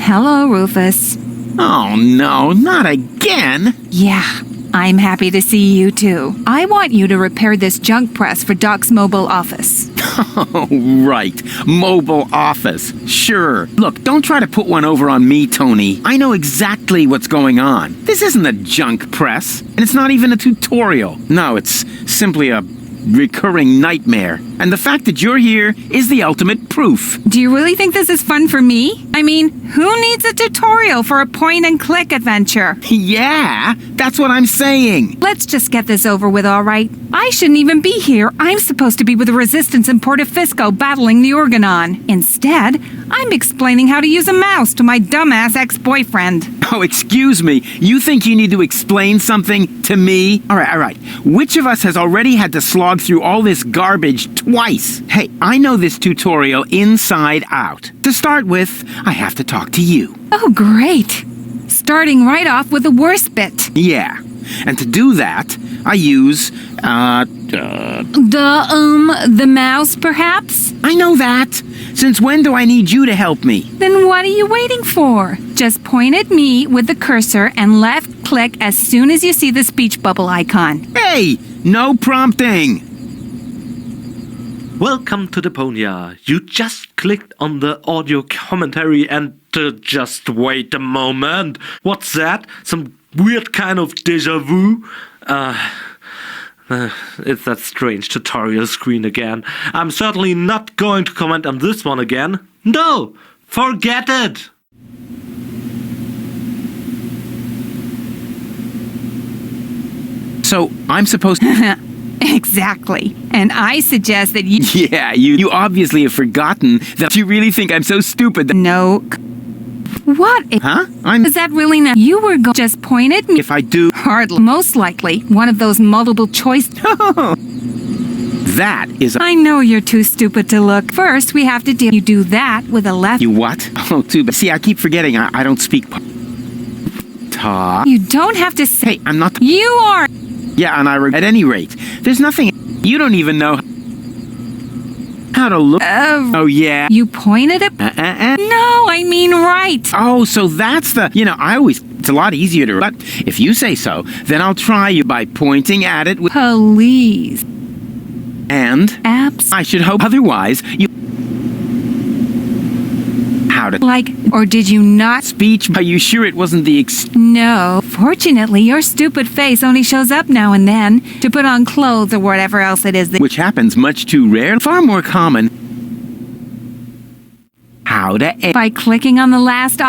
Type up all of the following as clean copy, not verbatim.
Hello, Rufus. Oh no, not again! Yeah, I'm happy to see you too. I want you to repair this junk press for Doc's mobile office. Oh, right. Mobile office. Sure. Look, don't try to put one over on me, Tony. I know exactly what's going on. This isn't a junk press, and it's not even a tutorial. No, it's simply a recurring nightmare. And the fact that you're here is the ultimate proof. Do you really think this is fun for me? I mean, who needs a tutorial for a point-and-click adventure? Yeah, that's what I'm saying. Let's just get this over with, all right? I shouldn't even be here. I'm supposed to be with the Resistance in Portofisco battling the Organon. Instead, I'm explaining how to use a mouse to my dumbass ex-boyfriend. Oh, excuse me. You think you need to explain something to me? All right. Which of us has already had to slog through all this garbage twice? Hey, I know this tutorial inside out. To start with, I have to talk to you. Oh, great. Starting right off with the worst bit. Yeah. And to do that, I use, The mouse, perhaps? I know that. Since when do I need you to help me? Then what are you waiting for? Just point at me with the cursor and left click as soon as you see the speech bubble icon. Hey, no prompting. Welcome to Deponia. You just clicked on the audio commentary and just wait a moment. What's that? Some weird kind of deja vu? It's that strange tutorial screen again. I'm certainly not going to comment on this one again. No! Forget it! So, I'm supposed to... Exactly. And I suggest that you... Yeah, you obviously have forgotten that you really think I'm so stupid that... No. What? Huh? Is that really not... You were just point at me. If I do... Hardly. Most likely, one of those multiple choice... That is... I know you're too stupid to look. First, we have to do... You do that with a left... You what? Oh, too bad. See, I keep forgetting I don't speak... Talk. You don't have to say... Hey, I'm not... You are... Yeah, and at any rate, there's nothing... You don't even know... How to look... Oh, yeah. You pointed at... No, I mean right. Oh, so that's the... I always... It's a lot easier to... But if you say so, then I'll try you by pointing at it with... Please. And... Apps. I should hope otherwise you... How to... Like, or did you not... Speech? Are you sure it wasn't the No. Fortunately, your stupid face only shows up now and then to put on clothes or whatever else it is that... Which happens much too rare. Far more common. How to... By clicking on the last...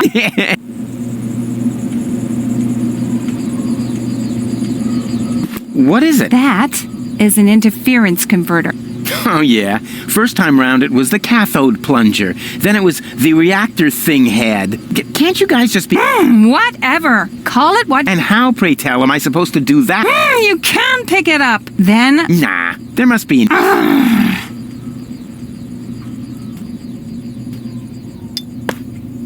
What is it? That is an interference converter. Oh, yeah. First time round it was the cathode plunger. Then it was the reactor thing head. Can't you guys just be... Whatever. Call it what... And how, pray tell, am I supposed to do that? You can pick it up. Then... Nah, there must be...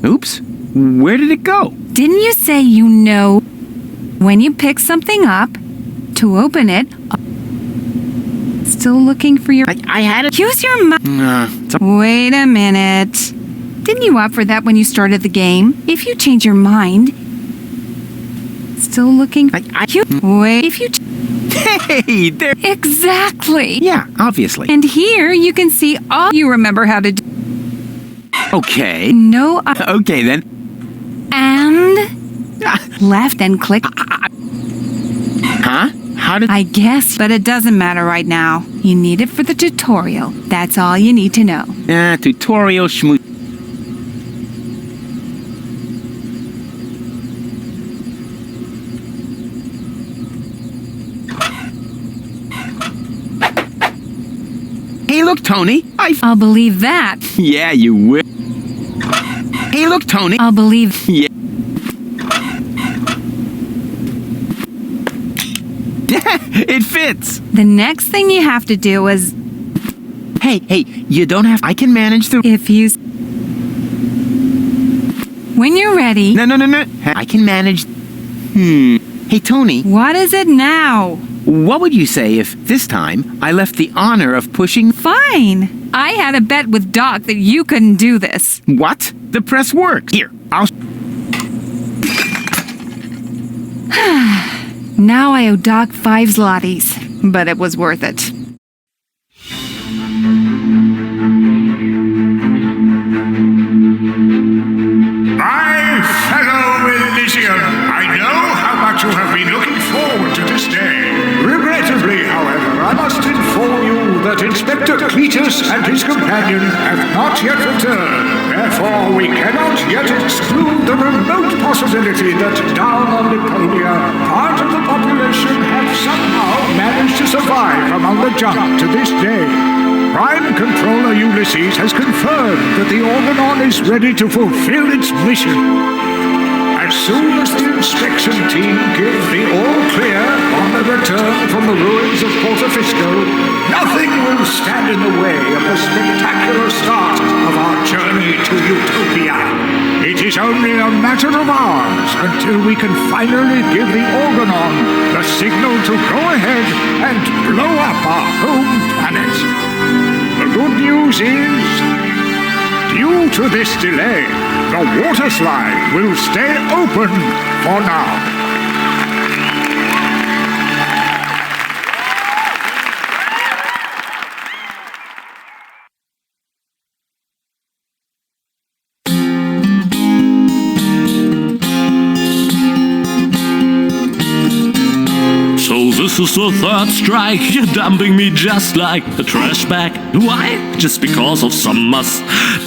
Oops. Where did it go? Didn't you say you know when you pick something up, to open it... Still looking for your... I had it... Use your mouth. Wait a minute. Didn't you opt for that when you started the game? If you change your mind... Still looking... Wait, if you... Hey, there... Exactly. Yeah, obviously. And here you can see all you remember how to do. Okay. No... Okay, then. And... Left and click... Huh? How did... I guess, but it doesn't matter right now. You need it for the tutorial. That's all you need to know. Tutorial schmoo... Hey, look, Tony. I'll believe that. Yeah, you will. Hey, look, Tony. I'll believe... Yeah. It fits. The next thing you have to do is... Hey, you don't have... I can manage the... If you... When you're ready... No. I can manage... Hey, Tony. What is it now? What would you say if, this time, I left the honor of pushing... Fine. I had a bet with Doc that you couldn't do this. What? The press worked. Here, Now I owe Doc 5 zlotys, but it was worth it. My fellow Elysium, I know how much you have been looking forward to this day. Regrettably, however, I must inform you that Inspector Cletus and his companion have not yet returned. Therefore, we cannot yet exclude the remote possibility that down on Deponia, part of the population have somehow managed to survive among the junk to this day. Prime Controller Ulysses has confirmed that the Organon is ready to fulfill its mission. As soon as the inspection team give the all-clear on their return from the ruins of Portofisco, nothing will stand in the way of the spectacular start of our journey to Utopia. It is only a matter of hours until we can finally give the Organon the signal to go ahead and blow up our home planet. The good news is, due to this delay, the water slide will stay open for now. So this is the third strike, you're dumping me just like a trash bag. Why? Just because of some must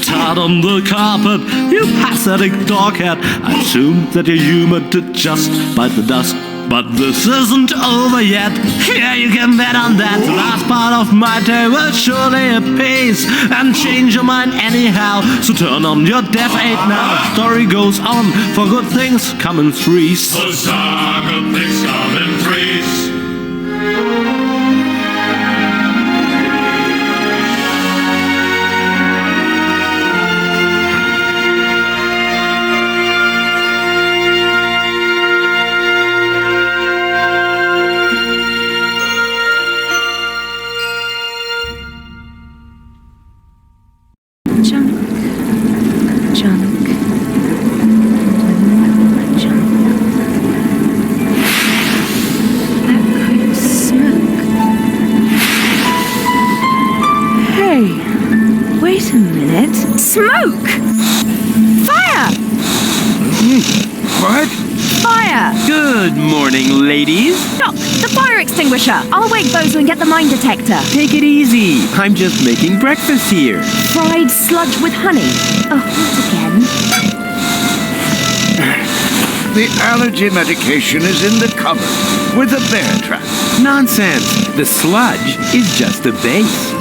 tat on the carpet, you pathetic doghead. I assume that you're human to just bite the dust. But this isn't over yet, yeah, you can bet on that. The last part of my day will surely appease and change your mind anyhow. So turn on your deaf aid now, the story goes on, for good things come in threes. Huzzah, good things come in threes. Smoke! Fire! What? Fire! Good morning, ladies. Doc, the fire extinguisher. I'll wake Bozo and get the mine detector. Take it easy. I'm just making breakfast here. Fried sludge with honey. Oh, what again? The allergy medication is in the cupboard with a bear trap. Nonsense. The sludge is just a base.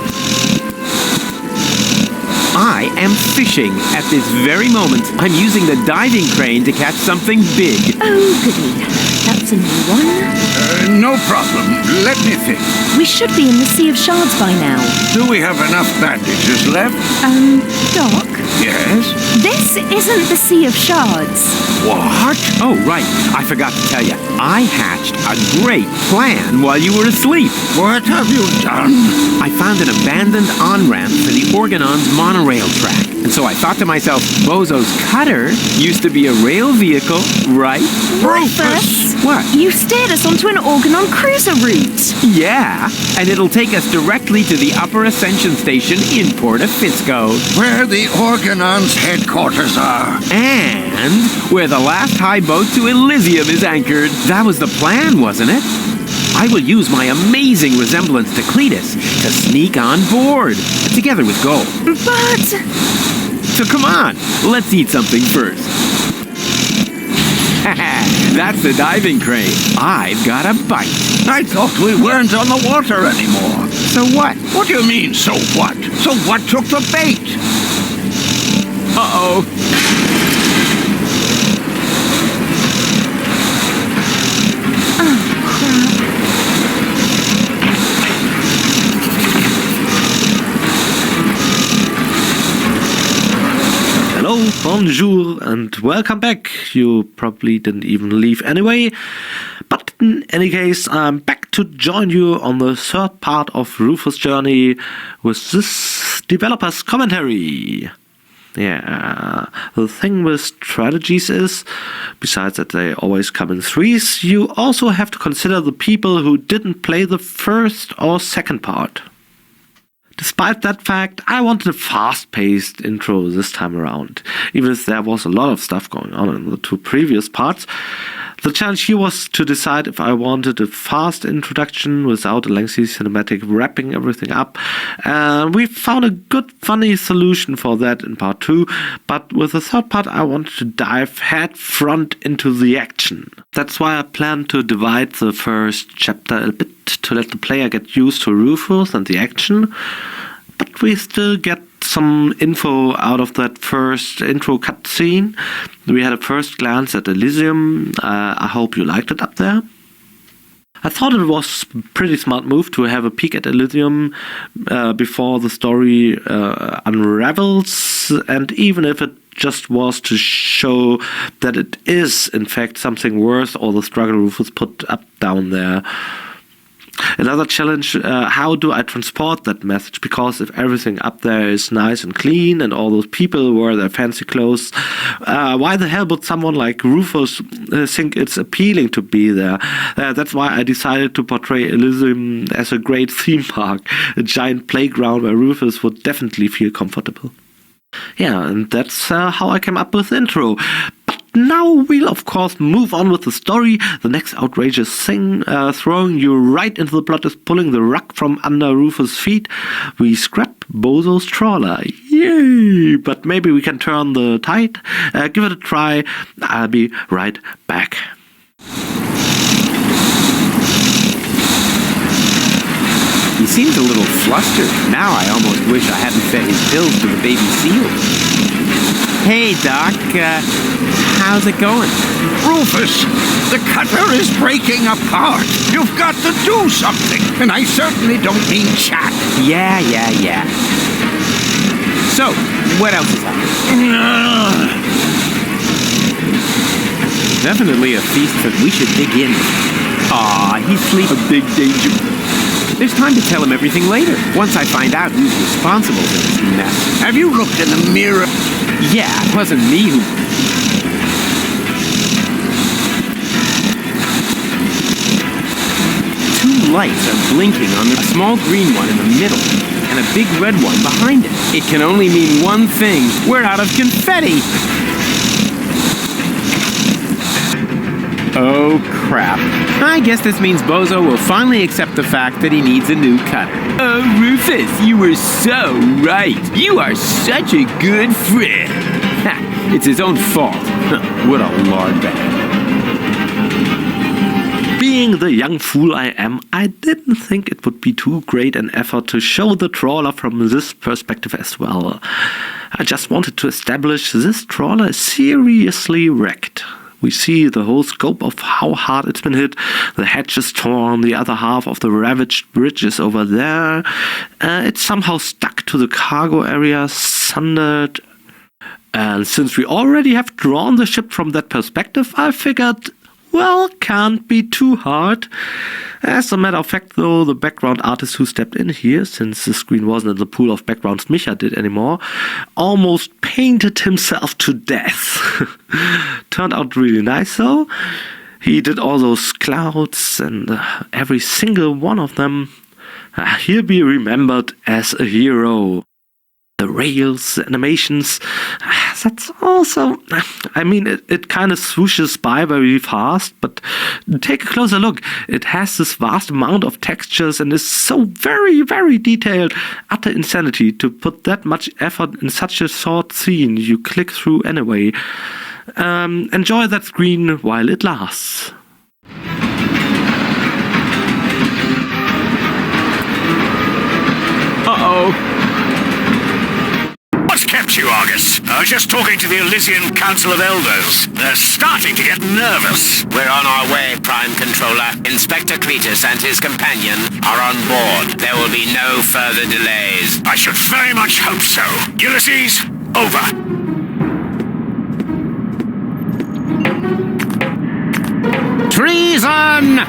I am fishing at this very moment. I'm using the diving crane to catch something big. Oh, goody. That's a new one. No problem. Let me think. We should be in the Sea of Shards by now. Do we have enough bandages left? Doc? Yes? This isn't the Sea of Shards. What? Oh, right. I forgot to tell you. I hatched a great plan while you were asleep. What have you done? I found an abandoned on-ramp for the Organon's monorail track. And so I thought to myself, Bozo's cutter used to be a rail vehicle, right? Rufus! What? You steered us onto an Organon cruiser route. Yeah, and it'll take us directly to the Upper Ascension Station in Portofisco. Where the Organon's headquarters are. And where the last high boat to Elysium is anchored. That was the plan, wasn't it? I will use my amazing resemblance to Cletus to sneak on board, together with Gold. But... So come on, let's eat something first. That's the diving crane. I've got a bite. I thought we weren't on the water anymore. So what? What do you mean, so what? So what took the bait? Uh-oh. Hello, bonjour, and welcome back. You probably didn't even leave anyway. But in any case, I'm back to join you on the third part of Rufus' journey with this developer's commentary. Yeah, the thing with strategies is, besides that they always come in threes, you also have to consider the people who didn't play the first or second part. Despite that fact, I wanted a fast-paced intro this time around, even if there was a lot of stuff going on in the two previous parts. The challenge here was to decide if I wanted a fast introduction without a lengthy cinematic wrapping everything up. And we found a good, funny solution for that in part 2, but with the third part I wanted to dive head front into the action. That's why I planned to divide the first chapter a bit to let the player get used to Rufus and the action, but we still get some info out of that first intro cutscene. We had a first glance at Elysium. I hope you liked it up there. I thought it was a pretty smart move to have a peek at Elysium before the story unravels, and even if it just was to show that it is in fact something worth all the struggle Rufus put up down there. Another challenge, how do I transport that message? Because if everything up there is nice and clean and all those people wear their fancy clothes, why the hell would someone like Rufus think it's appealing to be there? That's why I decided to portray Elysium as a great theme park, a giant playground where Rufus would definitely feel comfortable. Yeah, and that's how I came up with the intro. Now we'll of course move on with the story. The next outrageous thing throwing you right into the plot is pulling the rug from under Rufus' feet. We scrap Bozo's trawler. Yay! But maybe we can turn the tide. Give it a try. I'll be right back. He seems a little flustered. Now I almost wish I hadn't fed his pills to the baby seals. Hey, Doc. How's it going? Rufus, the cutter is breaking apart. You've got to do something, and I certainly don't mean chat. Yeah. So, what else is happening? Definitely a feast that we should dig in. Aw, he's sleeping. A big danger. There's time to tell him everything later, once I find out who's responsible for this mess. Have you looked in the mirror? Yeah, it wasn't me who... Two lights are blinking on a small green one in the middle, and a big red one behind it. It can only mean one thing. We're out of confetti! Oh, crap. I guess this means Bozo will finally accept the fact that he needs a new cutter. Oh, Rufus, you were so right. You are such a good friend. Ha, it's his own fault. What a lard bag. Being the young fool I am, I didn't think it would be too great an effort to show the trawler from this perspective as well. I just wanted to establish this trawler is seriously wrecked. We see the whole scope of how hard it's been hit. The hatch is torn, the other half of the ravaged bridge is over there. It's somehow stuck to the cargo area, sundered. And since we already have drawn the ship from that perspective, I figured, well, can't be too hard. As a matter of fact, though, the background artist who stepped in here, since the screen wasn't in the pool of backgrounds Micha did anymore, almost painted himself to death. Turned out really nice, though. He did all those clouds, and every single one of them, he'll be remembered as a hero. The rails, the animations, that's also, I mean, it kind of swooshes by very fast, but take a closer look. It has this vast amount of textures and is so very, very detailed. Utter insanity to put that much effort in such a short scene you click through anyway. Enjoy that screen while it lasts. Uh-oh. What's kept you, Argus? I was just talking to the Elysian Council of Elders. They're starting to get nervous. We're on our way, Prime Controller. Inspector Cletus and his companion are on board. There will be no further delays. I should very much hope so. Ulysses, over. Treason!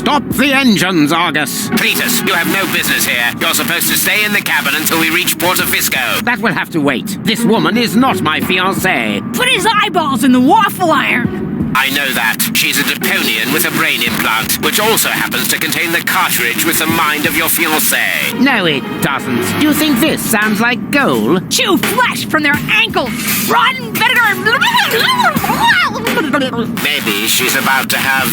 Stop the engines, Argus! Cletus, you have no business here. You're supposed to stay in the cabin until we reach Porto Fisco. That will have to wait. This woman is not my fiancée. Put his eyeballs in the waffle iron. I know that. She's a Deponian with a brain implant, which also happens to contain the cartridge with the mind of your fiancé. No, it doesn't. Do you think this sounds like gold? Chew flesh from their ankles. Rotten vinegar. Maybe she's about to have,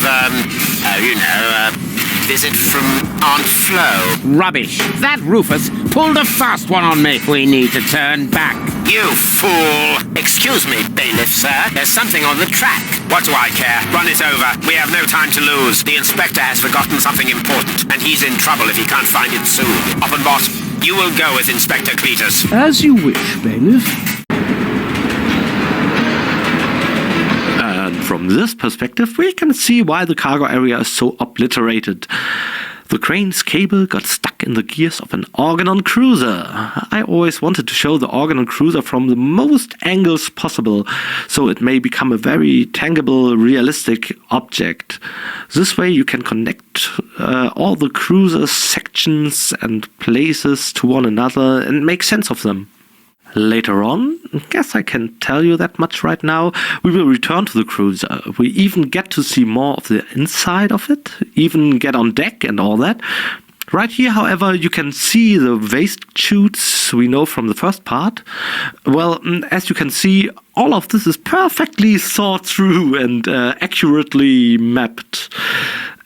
visit from Aunt Flo. Rubbish. That Rufus pulled a fast one on me. We need to turn back. You fool! Excuse me, bailiff, sir. There's something on the track. What do I care? Run it over. We have no time to lose. The inspector has forgotten something important, and he's in trouble if he can't find it soon. Offenbot, you will go with Inspector Cletus. As you wish, bailiff. And from this perspective, we can see why the cargo area is so obliterated. The crane's cable got stuck in the gears of an Organon cruiser. I always wanted to show the Organon cruiser from the most angles possible, so it may become a very tangible, realistic object. This way you can connect all the cruiser's sections and places to one another and make sense of them. Later on, guess I can tell you that much right now, we will return to the cruiser. We even get to see more of the inside of it, even get on deck and all that. Right here, however, you can see the waste chutes we know from the first part. Well, as you can see, all of this is perfectly thought through and accurately mapped.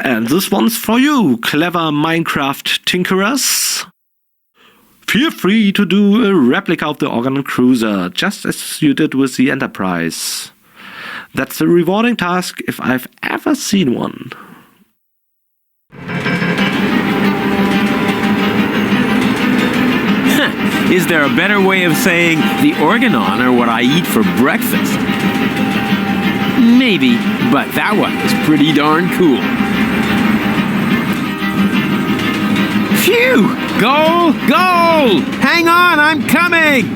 And this one's for you, clever Minecraft tinkerers. Feel free to do a replica of the Organon cruiser, just as you did with the Enterprise. That's a rewarding task if I've ever seen one. Is there a better way of saying the Organon are what I eat for breakfast? Maybe, but that one is pretty darn cool. Phew! Goal! Goal! Hang on, I'm coming!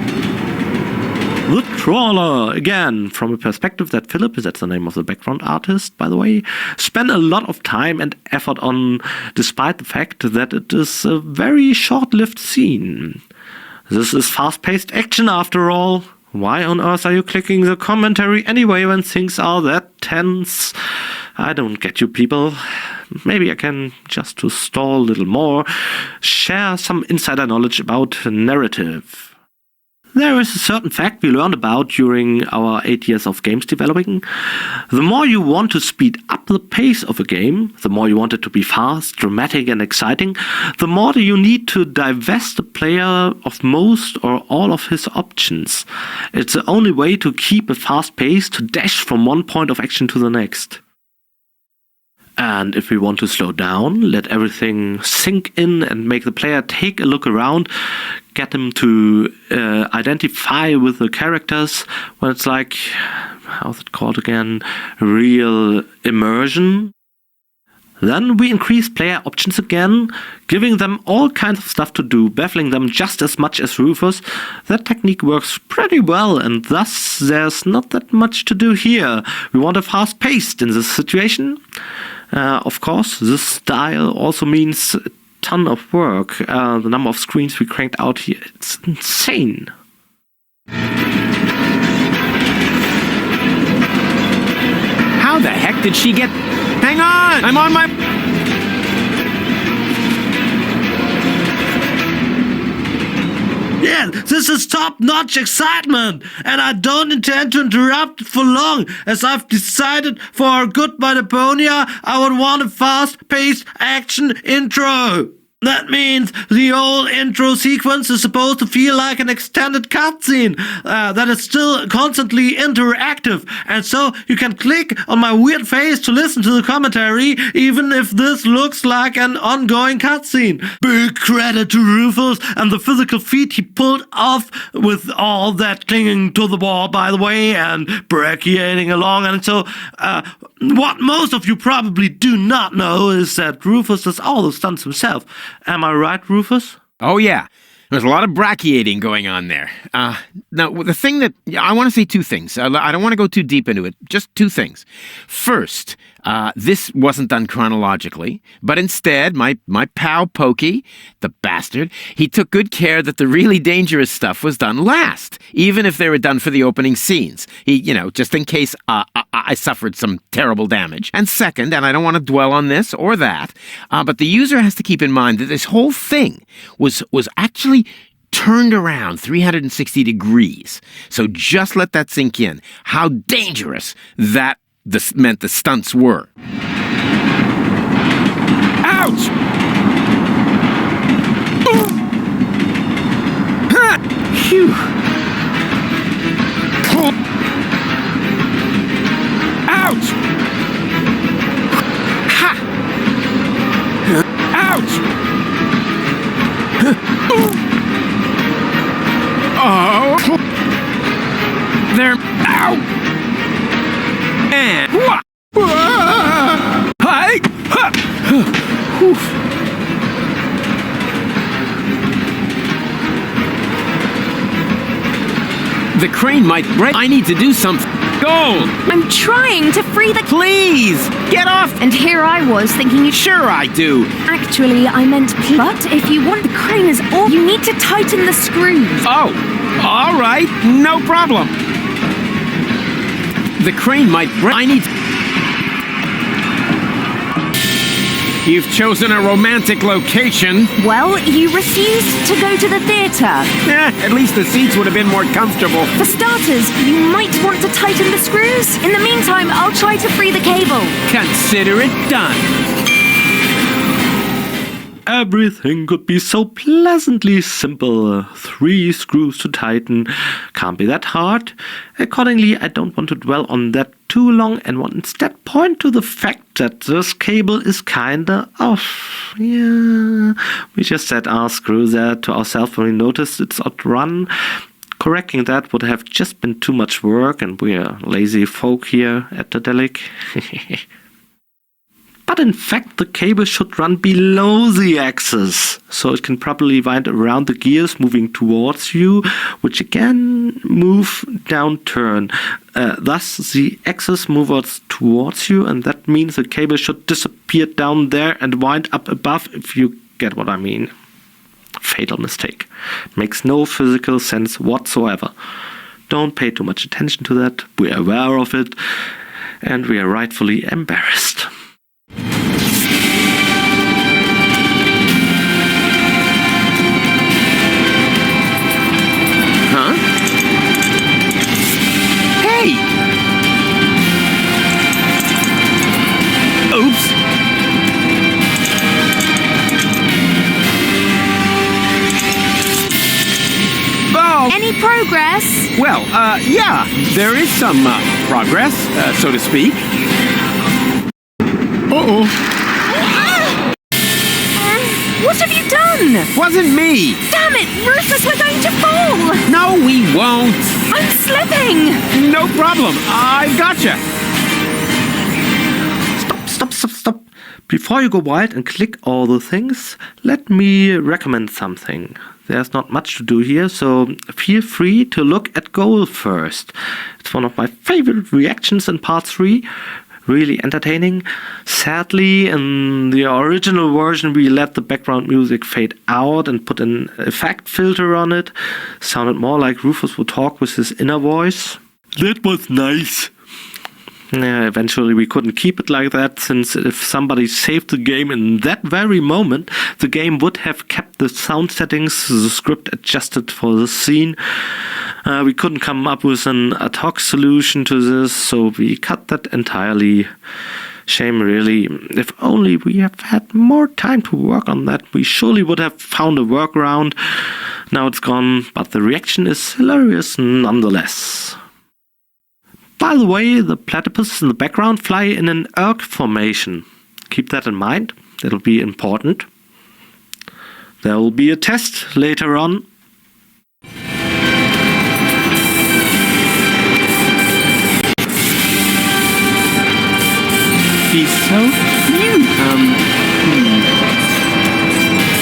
The Trawler, again, from a perspective that Philip, that's the name of the background artist, by the way, spent a lot of time and effort on, despite the fact that it is a very short-lived scene. This is fast-paced action after all. Why on earth are you clicking the commentary anyway when things are that tense? I don't get you people. Maybe I can, just to stall a little more, share some insider knowledge about narrative. There is a certain fact we learned about during our 8 years of games developing. The more you want to speed up the pace of a game, the more you want it to be fast, dramatic and exciting, the more do you need to divest the player of most or all of his options. It's the only way to keep a fast pace, to dash from one point of action to the next. And if we want to slow down, let everything sink in and make the player take a look around, get them to identify with the characters, when it's like, how's it called again, real immersion, then we increase player options again, giving them all kinds of stuff to do, baffling them just as much as Rufus. That technique works pretty well, and thus there's not that much to do here. We want a fast-paced in this situation. Of course, this style also means a ton of work. The number of screens we cranked out here, it's insane. How the heck did she get... Hang on! I'm on my... Yeah, this is top-notch excitement, and I don't intend to interrupt it for long, as I've decided for Goodbye Deponia, I would want a fast-paced action intro. That means the whole intro sequence is supposed to feel like an extended cutscene that is still constantly interactive, and so you can click on my weird face to listen to the commentary, even if this looks like an ongoing cutscene. Big credit to Rufus and the physical feat he pulled off with all that clinging to the wall, by the way, and brachiating along. And so, what most of you probably do not know is that Rufus does all the stunts himself. Am I right, Rufus? Oh yeah. There's a lot of brachiating going on there. Now, the thing that I want to say two things. I don't want to go too deep into it. Just two things. First, this wasn't done chronologically, but instead, my pal Pokey, the bastard, he took good care that the really dangerous stuff was done last, even if they were done for the opening scenes. He, just in case I suffered some terrible damage. And second, and I don't want to dwell on this or that, but the user has to keep in mind that this whole thing was actually turned around 360 degrees. So just let that sink in, how dangerous that meant the stunts were. Ouch! Ha! Phew! Ouch! Ha! Ouch! Oh! There! Ow! And what? Hi! The crane might break. I need to do something. Gold! I'm trying to free the... Please! Get off! And here I was thinking you... Sure I do! Actually, I meant... But if you want the crane is all... You need to tighten the screws. Oh! All right, no problem. The crane might break. I need... You've chosen a romantic location. Well, you refused to go to the theatre. At least the seats would have been more comfortable. For starters, you might want to tighten the screws. In the meantime, I'll try to free the cable. Consider it done. Everything could be so pleasantly simple. 3 screws to tighten. Can't be that hard. Accordingly, I don't want to dwell on that too long and want instead point to the fact that this cable is kinda off. Yeah, we just set our screw there to ourselves when we noticed its odd run. Correcting that would have just been too much work, and we're lazy folk here at the Delic. But in fact, the cable should run below the axis, so it can properly wind around the gears moving towards you, which again move downturn. Thus, the axis moves towards you, and that means the cable should disappear down there and wind up above, if you get what I mean. Fatal mistake. Makes no physical sense whatsoever. Don't pay too much attention to that. We're aware of it, and we are rightfully embarrassed. Huh? Hey! Oops! Oh! Any progress? Well, yeah, there is some progress, so to speak. Uh-oh. What have you done? Wasn't me! Damn it, Rufus, we're going to fall! No, we won't! I'm slipping! No problem, I've gotcha! Stop. Before you go wild and click all the things, let me recommend something. There's not much to do here, so feel free to look at goal first. It's one of my favorite reactions in part 3. Really entertaining. Sadly, in the original version, we let the background music fade out and put an effect filter on it. Sounded more like Rufus would talk with his inner voice. That was nice. Yeah, eventually we couldn't keep it like that, since if somebody saved the game in that very moment, the game would have kept the sound settings, the script adjusted for the scene. We couldn't come up with an ad hoc solution to this, so we cut that entirely. Shame, really. If only we have had more time to work on that, we surely would have found a workaround. Now it's gone, but the reaction is hilarious nonetheless. By the way, the platypus in the background fly in an erg formation. Keep that in mind, it'll be important. There will be a test later on. He's so cute.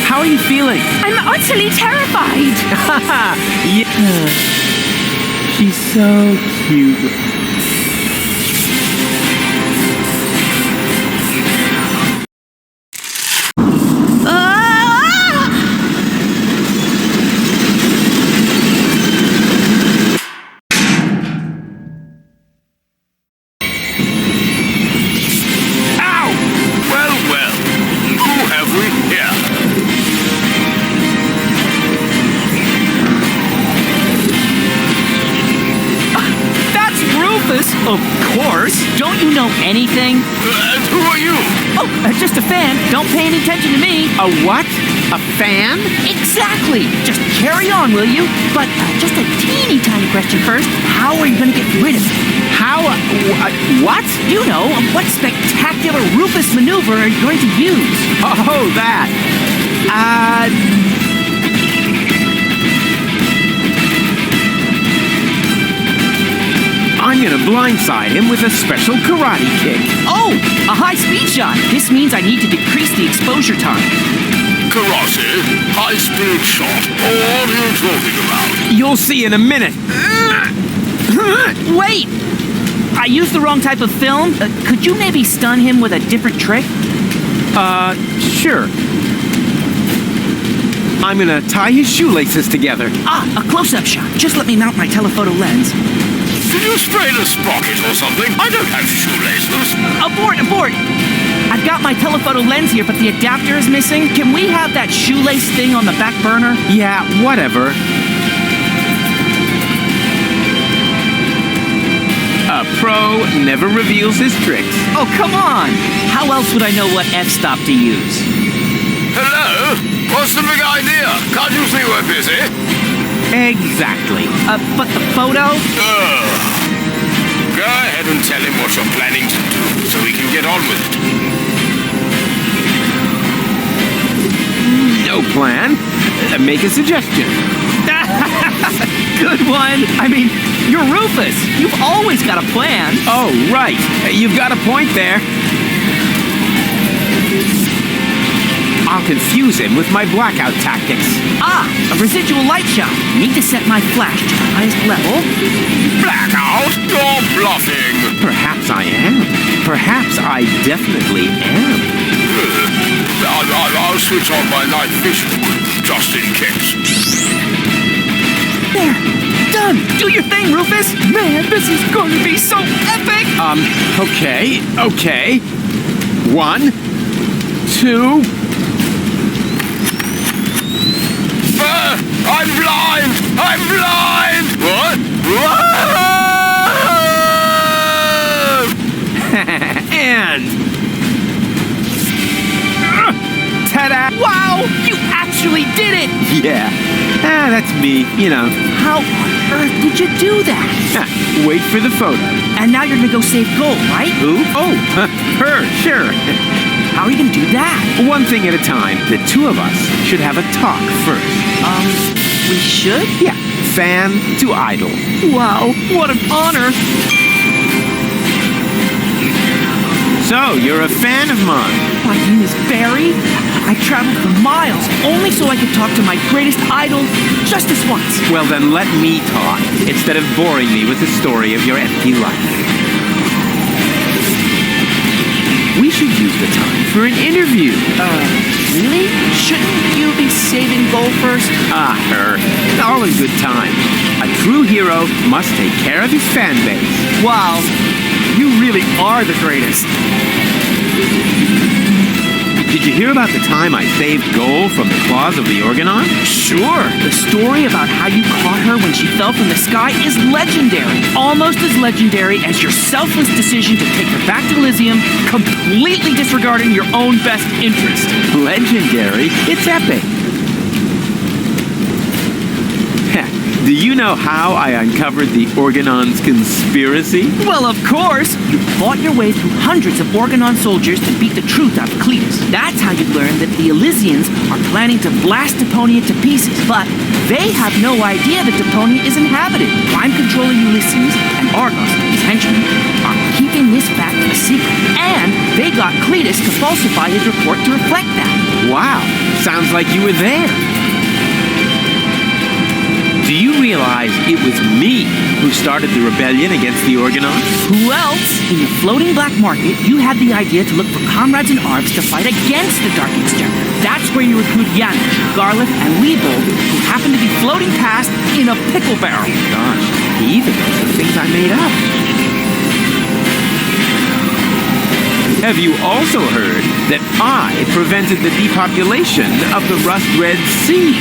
How are you feeling? I'm utterly terrified. Yeah. She's so cute. Of course. Don't you know anything? Who are you? Oh, just a fan. Don't pay any attention to me. A what? A fan? Exactly. Just carry on, will you? But just a teeny tiny question first. How are you going to get rid of it? How? What? You know, what spectacular Rufus maneuver are you going to use? Oh, that. I'm gonna blindside him with a special karate kick. Oh, a high-speed shot. This means I need to decrease the exposure time. Karate? High-speed shot? What are you talking about? You'll see in a minute. Wait! I used the wrong type of film. Could you maybe stun him with a different trick? Sure. I'm gonna tie his shoelaces together. A close-up shot. Just let me mount my telephoto lens. Did you sprain a sprocket or something? I don't have shoelaces. Abort! I've got my telephoto lens here, but the adapter is missing. Can we have that shoelace thing on the back burner? Yeah, whatever. A pro never reveals his tricks. Oh, come on! How else would I know what f-stop to use? Hello? What's the big idea? Can't you see we're busy? Exactly. But the photo? Go ahead and tell him what you're planning to do so we can get on with it. No plan. Make a suggestion. Good one. I mean, you're Rufus. You've always got a plan. Oh, right. You've got a point there. I'll confuse him with my blackout tactics. A residual light shot. Need to set my flash to the highest level. Blackout? You're bluffing. Perhaps I am. Perhaps I definitely am. I'll switch on my night vision, just in case. There. Done. Do your thing, Rufus. Man, this is going to be so epic. Okay. 1, 2... I'm blind! What? And... ta-da! Wow! You actually did it! Yeah. That's me, you know. How on earth did you do that? Wait for the photo. And now you're gonna go save Gold, right? Who? Oh, her, sure. How are you gonna do that? One thing at a time. The two of us should have a talk first. We should? Yeah. Fan to idol. Wow, what an honor! So, you're a fan of mine. My name is Barry. I traveled for miles only so I could talk to my greatest idol just this once. Well, then let me talk, instead of boring me with the story of your empty life. We should use the time for an interview. Really? Shouldn't you be saving Gold first? Her. All in good time. A true hero must take care of his fan base. Wow, you really are the greatest. Did you hear about the time I saved Gold from the claws of the Organon? Sure. The story about how you caught her when she fell from the sky is legendary. Almost as legendary as your selfless decision to take her back to Elysium, completely disregarding your own best interest. Legendary? It's epic. Do you know how I uncovered the Organon's conspiracy? Well, of course. You fought your way through hundreds of Organon soldiers to beat the truth out of Cletus. That's how you learned that the Elysians are planning to blast Deponia to pieces. But they have no idea that Deponia is inhabited. Crime-controlling Ulysses and Argos, his henchmen, are keeping this fact a secret. And they got Cletus to falsify his report to reflect that. Wow, sounds like you were there. Do you realize it was me who started the rebellion against the Organons? Who else? In the floating black market, you had the idea to look for comrades in arms to fight against the Dark Exchequer. That's where you recruit Yannick, Garliff, and Weebold, who happen to be floating past in a pickle barrel. Gosh, he even knows the things I made up. Have you also heard that I prevented the depopulation of the Rust-Red Sea?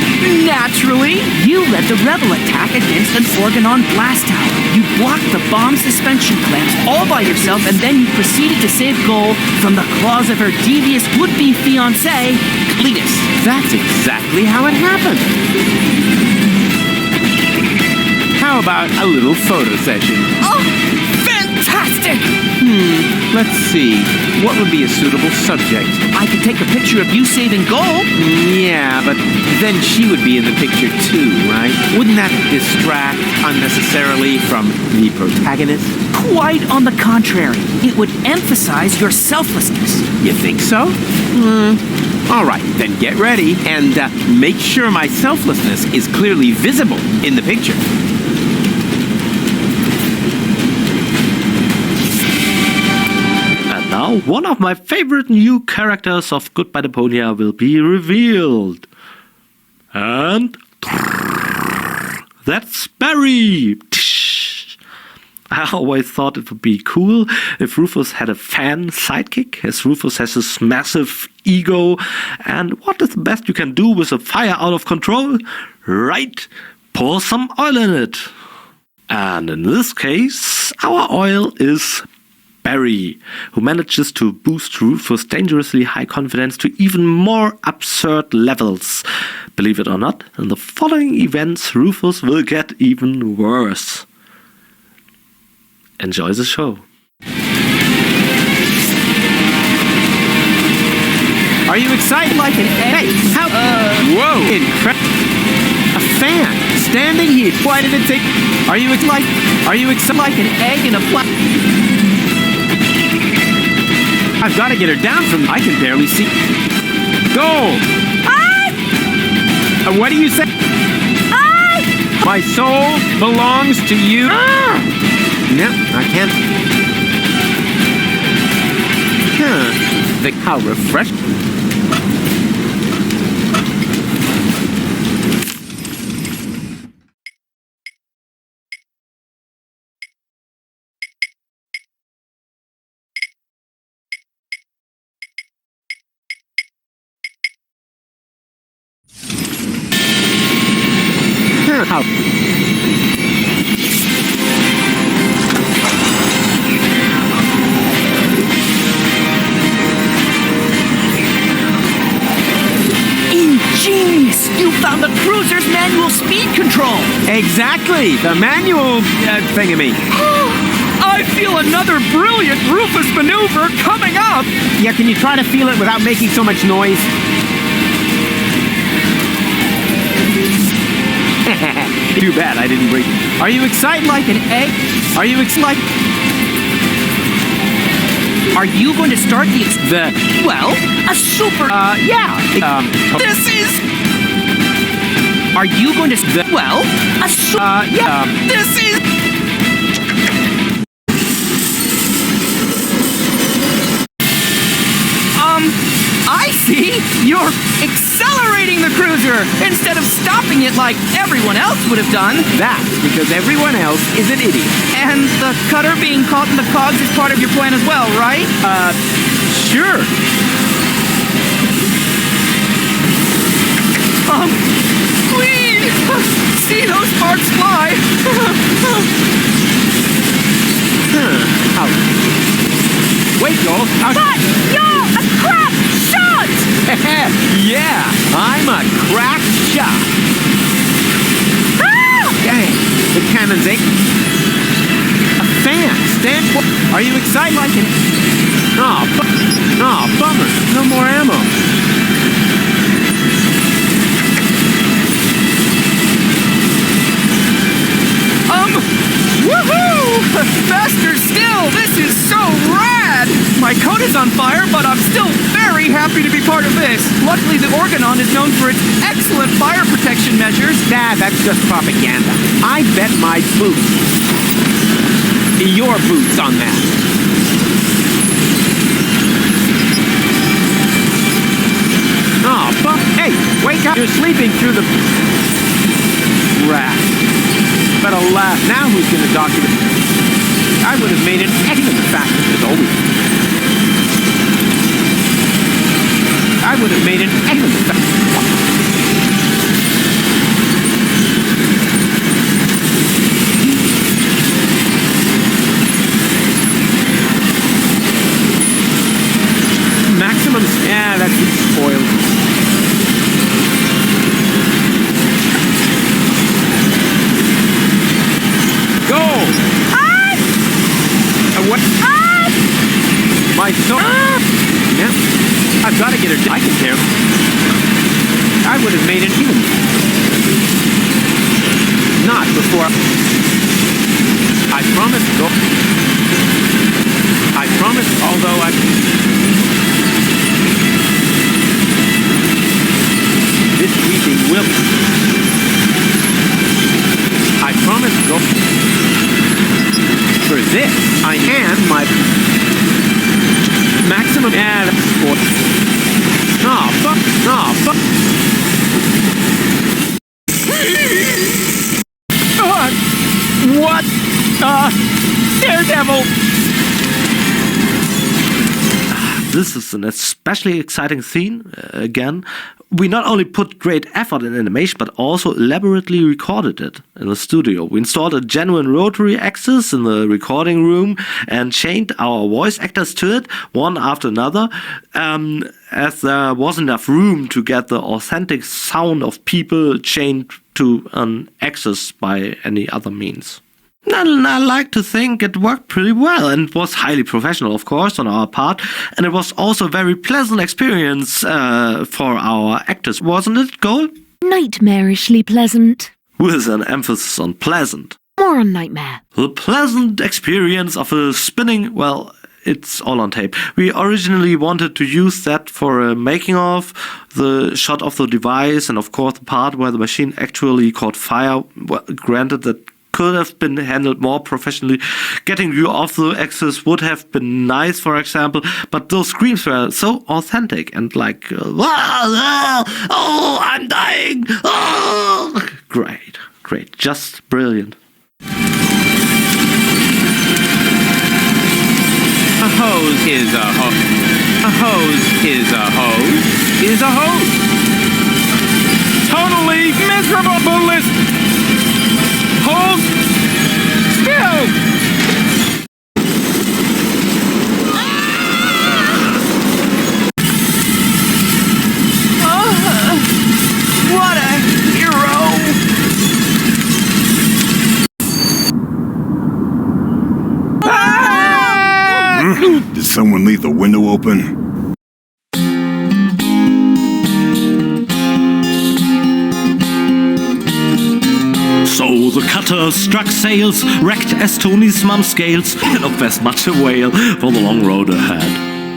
Naturally, you led the rebel attack against an Organon blast tower. You blocked the bomb suspension clamps all by yourself, and then you proceeded to save Goal from the claws of her devious would-be fiancé, Cletus. That's exactly how it happened. How about a little photo session? Oh, fantastic! Let's see. What would be a suitable subject? I could take a picture of you saving Goal. Yeah, but then she would be in the picture too, right? Wouldn't that distract unnecessarily from the protagonist? Quite on the contrary. It would emphasize your selflessness. You think so? All right, then get ready and make sure my selflessness is clearly visible in the picture. Now, one of my favorite new characters of Goodbye Deponia will be revealed. And that's Barry! I always thought it would be cool if Rufus had a fan sidekick, as Rufus has this massive ego. And what is the best you can do with a fire out of control? Right, pour some oil in it. And in this case, our oil is Barry, who manages to boost Rufus' dangerously high confidence to even more absurd levels. Believe it or not, in the following events, Rufus will get even worse. Enjoy the show. Are you excited like an egg? Hey, how? Whoa! Incredible! A fan standing here. Why did it take? Are you excited like an egg in a plant? I've got to get her down from. I can barely see. Go! What do you say? My soul belongs to you. No, I can't. How refreshing. How? Ingenious! You found the cruiser's manual speed control! Exactly! The manual thingamy. I feel another brilliant Rufus maneuver coming up! Yeah, can you try to feel it without making so much noise? Too bad I didn't break. Are you excited like an egg? Are you excited? Are you going to start a super... Yeah. This is... Are you going to... Yeah. This is... I see! You're accelerating the cruiser instead of stopping it like everyone else would have done. That's because everyone else is an idiot. And the cutter being caught in the cogs is part of your plan as well, right? Sure. Please! See those sparks fly! Wait, Joel. But you're a crap shot! Yeah, I'm a crack shot. Dang, the cannon's ain't. A fan, stand for. Are you excited like an? Oh, bummer. No more ammo. Woohoo! Faster still! This is so rad! My coat is on fire, but I'm still very happy happy to be part of this. Luckily, the Organon is known for its excellent fire protection measures. Nah, that's just propaganda. I bet my boots. Your boots on that. Oh, fuck. Hey, wake up. You're sleeping through the... rat. But alas, now who's going to document? I would have made an excellent fascist as always. I would have made an excellent fascist. Maximum... Yeah, that's spoiled. Go! What? My soul... Yeah. I've got to get her... I can care. I would have made it even... Not before... I promise... Go... I promise, although I... This weeping will... I promise... Go... For this, I am my... Maximum... Yeah, that's for... Aw, fuck. Aw, fuck. What? Daredevil! This is an especially exciting scene. Again, we not only put great effort in animation, but also elaborately recorded it in the studio. We installed a genuine rotary axis in the recording room and chained our voice actors to it, one after another, as there wasn't enough room to get the authentic sound of people chained to an axis by any other means. And I like to think it worked pretty well and was highly professional, of course, on our part. And it was also a very pleasant experience for our actors, wasn't it, Cole? Nightmarishly pleasant. With an emphasis on pleasant. More on nightmare. The pleasant experience of a spinning, well, it's all on tape. We originally wanted to use that for a making of, the shot of the device, and of course the part where the machine actually caught fire. Well, granted, that could have been handled more professionally. Getting you off the axis would have been nice, for example, but those screams were so authentic and like, oh, I'm dying, oh. Great, just brilliant. A hose is a hose. A hose is a hose is a hose. Totally miserable ballistic. Hold still. What a hero! Did someone leave the window open? So the cutter struck sails, wrecked as Tony's mum scales, and of as much a whale for the long road ahead.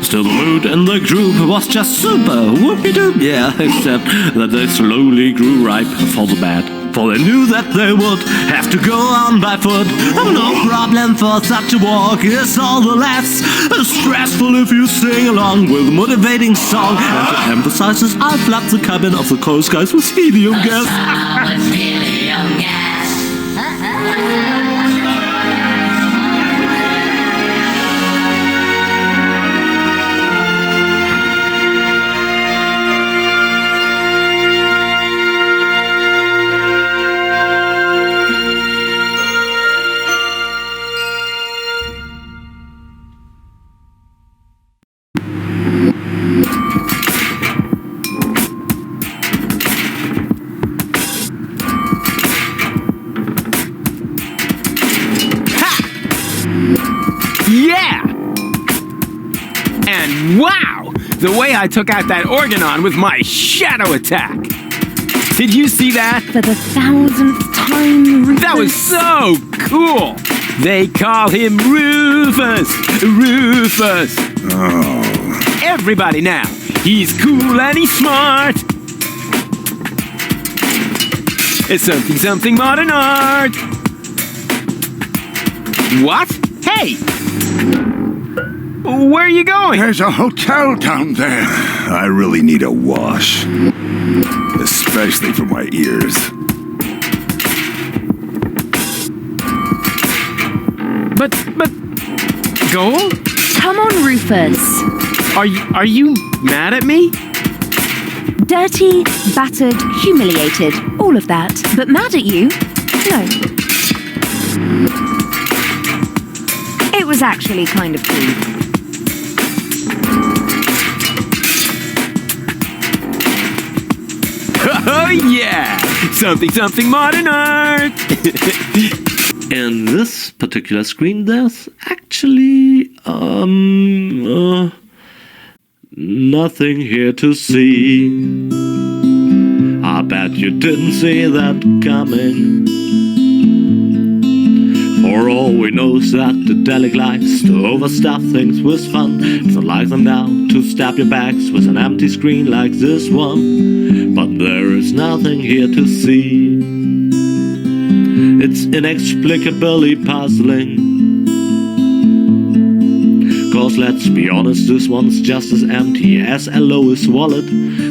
Still the mood in the group was just super, whoopie-doop, yeah, except that they slowly grew ripe for the bad. For they knew that they would have to go on by foot. Oh, no problem for such a walk, it's all the less stressful if you sing along with a motivating song. And to emphasize this, I'll flood the cabin of the Coast Guys with helium gas. Wow! The way I took out that Organon with my shadow attack! Did you see that? For the 1000th time, Rufus. That was so cool! They call him Rufus! Rufus! Oh. Everybody now, He's cool and he's smart. It's something modern art. What? Hey! Where are you going? There's a hotel down there. I really need a wash. Especially for my ears. But, Gold? Come on, Rufus. Are you mad at me? Dirty, battered, humiliated, all of that. But mad at you? No. It was actually kind of cool. Oh yeah! Something modern art! In this particular screen, there's actually nothing here to see. I bet you didn't see that coming. For all we know is that the delic likes to overstuff things with fun. It's not like them now to stab your backs with an empty screen like this one. But there is nothing here to see. It's inexplicably puzzling. Cause let's be honest, this one's just as empty as Elois' wallet.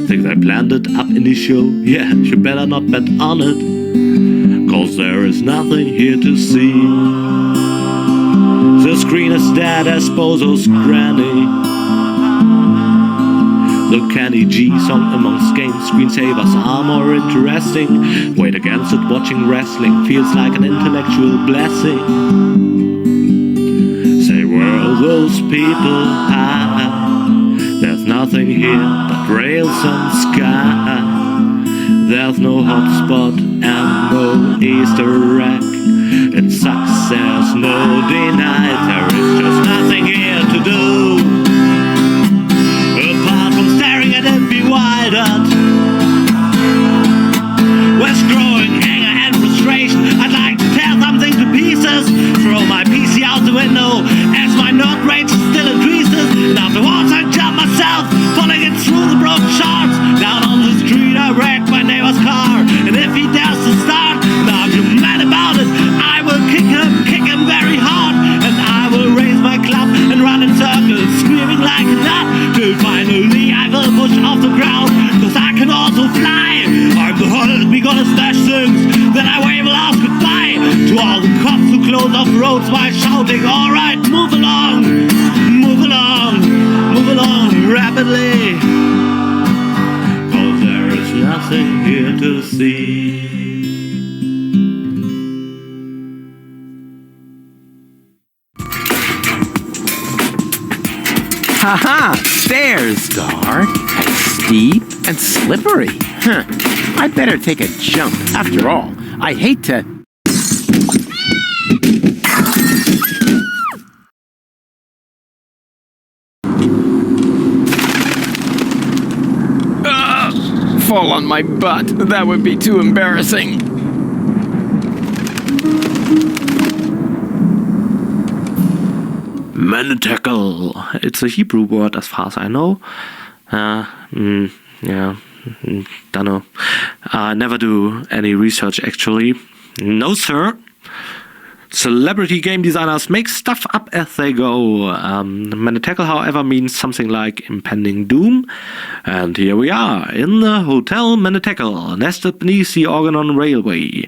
Think they planned it up in the show? Yeah, you better not bet on it. Cause there is nothing here to see. The screen is dead as Bozo's granny. The Kenny G song amongst game screensavers are more interesting. Wait against it, watching wrestling feels like an intellectual blessing. Say, where are those people? There's nothing here but rails and sky. There's no hotspot and no Easter egg. It sucks, there's no deny. There is just nothing here to do apart from staring at it bewildered. With growing anger and frustration, I'd like to tear something to pieces. Throw my PC out the window as my node rage still increases. And afterwards I jump myself, falling it through the broken shards. Down on the street I wreck my neighbor's car. And if he dares to start an argument about it, I will kick him very hard. And I will raise my club and run in circles, screaming like a nut, till finally I will push off the ground. Cause I can also fly. I'm the Hulk, we gonna smash things. Then I wave a last goodbye to all the cops who close off roads by shouting, alright, move along, move along, move along rapidly. Cause there is nothing here to see. Haha! Stairs! Dark and steep and slippery. Huh. I'd better take a jump. After all, I hate to... Fall on my butt. That would be too embarrassing. Mantacle. It's a Hebrew word as far as I know. Don't know. I never do any research actually. No, sir. Celebrity game designers make stuff up as they go. Mantacle, however, means something like impending doom. And here we are, in the Hotel Mantacle, nested beneath the Organon Railway.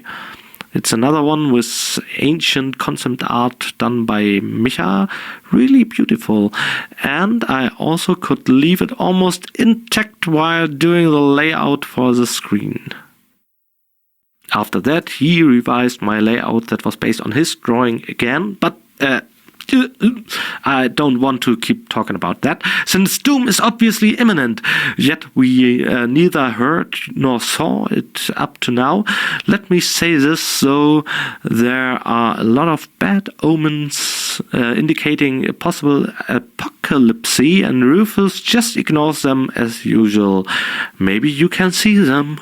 It's another one with ancient concept art done by Micha. Really beautiful. And I also could leave it almost intact while doing the layout for the screen. After that, he revised my layout that was based on his drawing again, but I don't want to keep talking about that, since doom is obviously imminent, yet we neither heard nor saw it up to now. Let me say this, though, there are a lot of bad omens indicating a possible apocalypse, and Rufus just ignores them as usual. Maybe you can see them.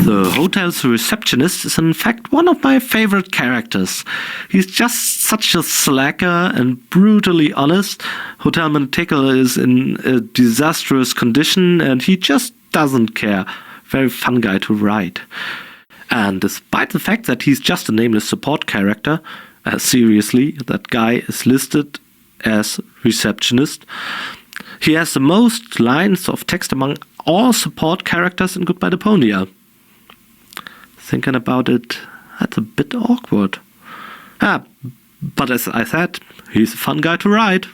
The hotel's receptionist is in fact one of my favorite characters. He's just such a slacker and brutally honest. Hotel Montecle is in a disastrous condition and he just doesn't care. Very fun guy to write. And despite the fact that he's just a nameless support character, seriously, that guy is listed as receptionist. He has the most lines of text among all support characters in Goodbye Deponia. Thinking about it, that's a bit awkward. But as I said, he's a fun guy to write.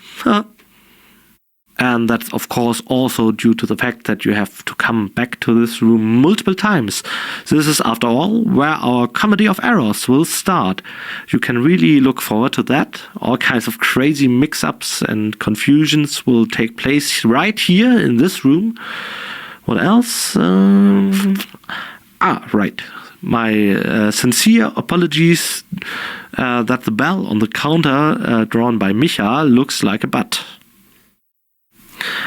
And that's of course also due to the fact that you have to come back to this room multiple times. This is, after all, where our comedy of errors will start. You can really look forward to that. All kinds of crazy mix-ups and confusions will take place right here in this room. What else? Right. My sincere apologies that the bell on the counter drawn by Micha looks like a butt.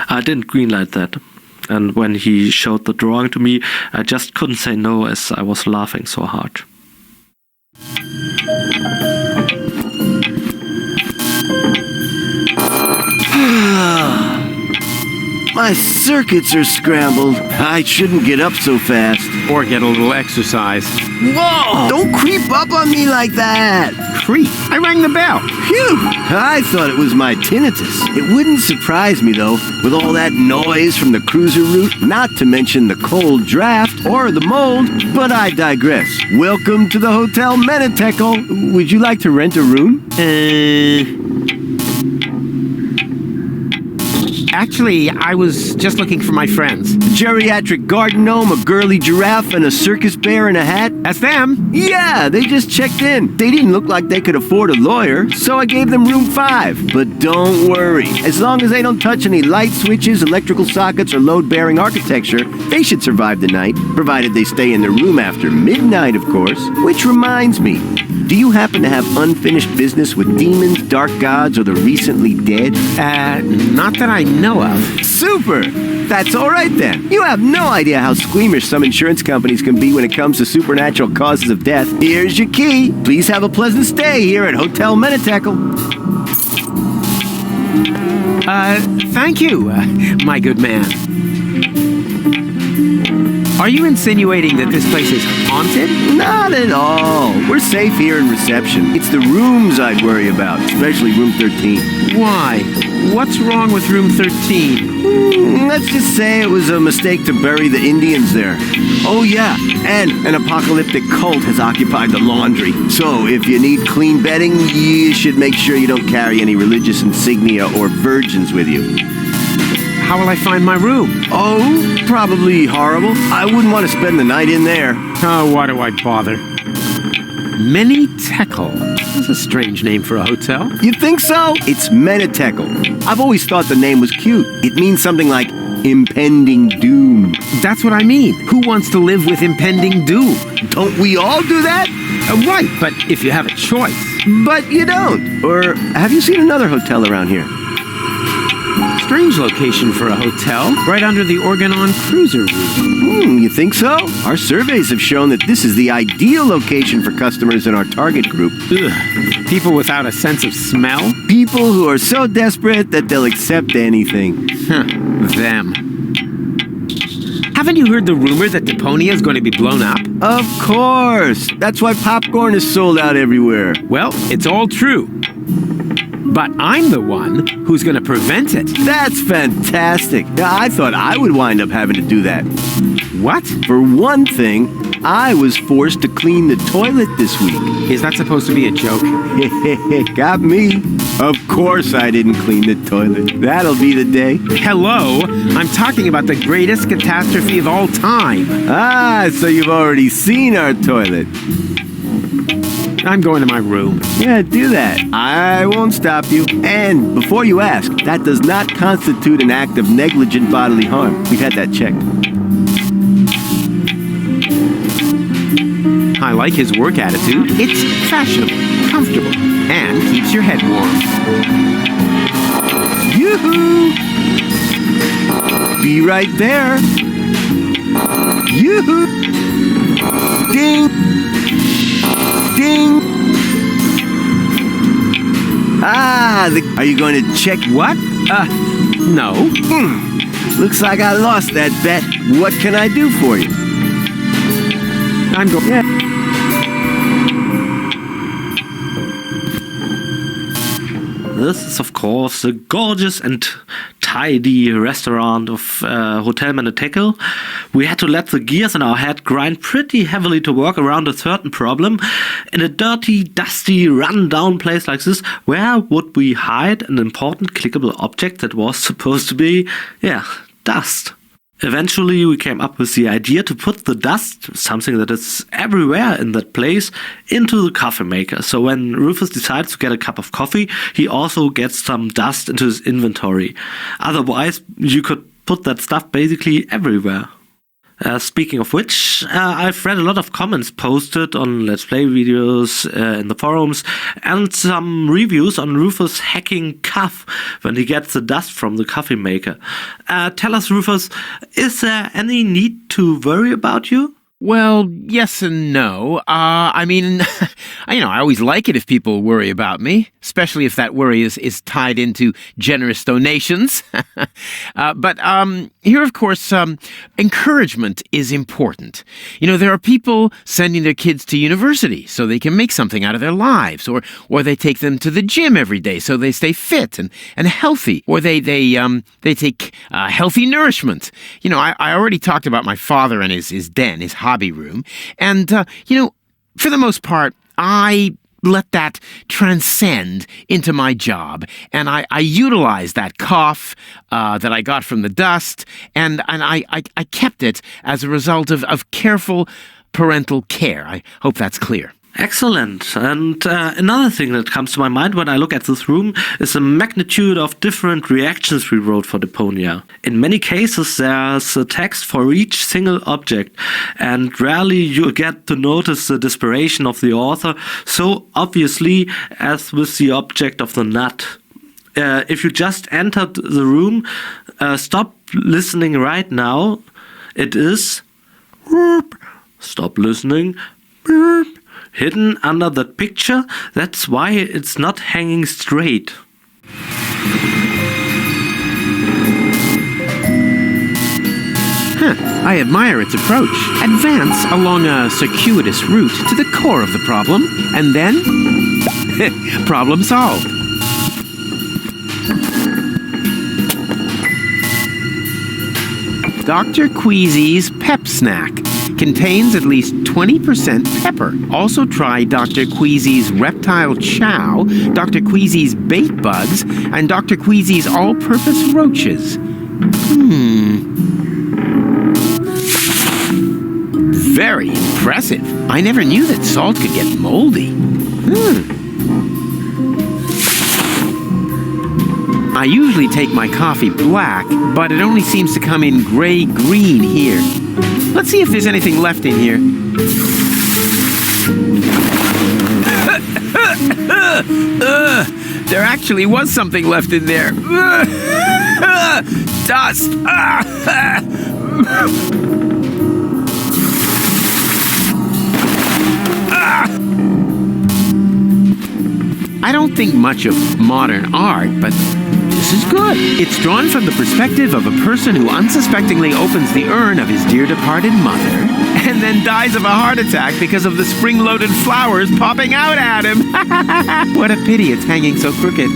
I didn't greenlight that, and when he showed the drawing to me, I just couldn't say no as I was laughing so hard. My circuits are scrambled. I shouldn't get up so fast. Or get a little exercise. Whoa! Don't creep up on me like that. Creep? I rang the bell. Phew! I thought it was my tinnitus. It wouldn't surprise me, though, with all that noise from the cruiser route, not to mention the cold draft or the mold, but I digress. Welcome to the Hotel Menitekel. Would you like to rent a room? Actually, I was just looking for my friends. A geriatric garden gnome, a girly giraffe, and a circus bear in a hat? That's them. Yeah, they just checked in. They didn't look like they could afford a lawyer, so I gave them room 5. But don't worry. As long as they don't touch any light switches, electrical sockets, or load-bearing architecture, they should survive the night, provided they stay in their room after midnight, of course. Which reminds me, do you happen to have unfinished business with demons, dark gods, or the recently dead? Not that I know of. Super! That's all right then. You have no idea how squeamish some insurance companies can be when it comes to supernatural causes of death. Here's your key. Please have a pleasant stay here at Hotel Menitekel. Thank you, my good man. Are you insinuating that this place is haunted? Not at all. We're safe here in reception. It's the rooms I'd worry about, especially room 13. Why? What's wrong with room 13? Let's just say it was a mistake to bury the Indians there. Oh yeah, and an apocalyptic cult has occupied the laundry. So if you need clean bedding, you should make sure you don't carry any religious insignia or virgins with you. How will I find my room? Oh, probably horrible. I wouldn't want to spend the night in there. Oh, why do I bother? Menitekel. That's a strange name for a hotel. You think so? It's Menitekel. I've always thought the name was cute. It means something like impending doom. That's what I mean. Who wants to live with impending doom? Don't we all do that? Right, but if you have a choice. But you don't. Or have you seen another hotel around here? Strange location for a hotel, right under the Organon cruiser route. You think so? Our surveys have shown that this is the ideal location for customers in our target group. Ugh. People without a sense of smell? People who are so desperate that they'll accept anything. Them. Haven't you heard the rumor that Deponia is going to be blown up? Of course! That's why popcorn is sold out everywhere. Well, it's all true. But I'm the one who's going to prevent it. That's fantastic. I thought I would wind up having to do that. What? For one thing, I was forced to clean the toilet this week. Is that supposed to be a joke? Got me. Of course I didn't clean the toilet. That'll be the day. Hello? I'm talking about the greatest catastrophe of all time. Ah, so you've already seen our toilet. I'm going to my room. Yeah, do that. I won't stop you. And before you ask, that does not constitute an act of negligent bodily harm. We've had that checked. I like his work attitude. It's fashionable, comfortable, and keeps your head warm. Yoo-hoo! Be right there. Yoo-hoo! Ding! Ding! Are you going to check? What? No. Looks like I lost that bet. What can I do for you? I'm going. Yeah. This is, of course, the gorgeous and tidy restaurant of Hotel Manitekel. We had to let the gears in our head grind pretty heavily to work around a certain problem. In a dirty, dusty, run-down place like this, where would we hide an important clickable object that was supposed to be, dust? Eventually, we came up with the idea to put the dust, something that is everywhere in that place, into the coffee maker. So when Rufus decides to get a cup of coffee, he also gets some dust into his inventory. Otherwise, you could put that stuff basically everywhere. Speaking of which, I've read a lot of comments posted on Let's Play videos in the forums and some reviews on Rufus hacking Cuff when he gets the dust from the coffee maker. Tell us, Rufus, is there any need to worry about you? Well, yes and no. I mean, I always like it if people worry about me, especially if that worry is tied into generous donations. But here, of course, encouragement is important. There are people sending their kids to university so they can make something out of their lives, or they take them to the gym every day so they stay fit and healthy, or they take healthy nourishment. I already talked about my father and his den, his hobby room, and for the most part, I let that transcend into my job, and I utilize that cough that I got from the dust, and I kept it as a result of careful parental care. I hope that's clear. Excellent. And another thing that comes to my mind when I look at this room is the magnitude of different reactions we wrote for Deponia. In many cases, there's a text for each single object, and rarely you get to notice the desperation of the author so obviously as with the object of the nut. If you just entered the room, stop listening right now. It is stop listening. Hidden under that picture, that's why it's not hanging straight. I admire its approach. Advance along a circuitous route to the core of the problem, and then problem solved. Dr. Queasy's Pep Snack contains at least 20% pepper. Also try Dr. Queasy's Reptile Chow, Dr. Queasy's Bait Bugs, and Dr. Queasy's All-Purpose Roaches. Very impressive. I never knew that salt could get moldy. I usually take my coffee black, but it only seems to come in gray-green here. Let's see if there's anything left in here. There actually was something left in there. Dust. I don't think much of modern art, but this is good. It's drawn from the perspective of a person who unsuspectingly opens the urn of his dear departed mother and then dies of a heart attack because of the spring-loaded flowers popping out at him. What a pity it's hanging so crooked.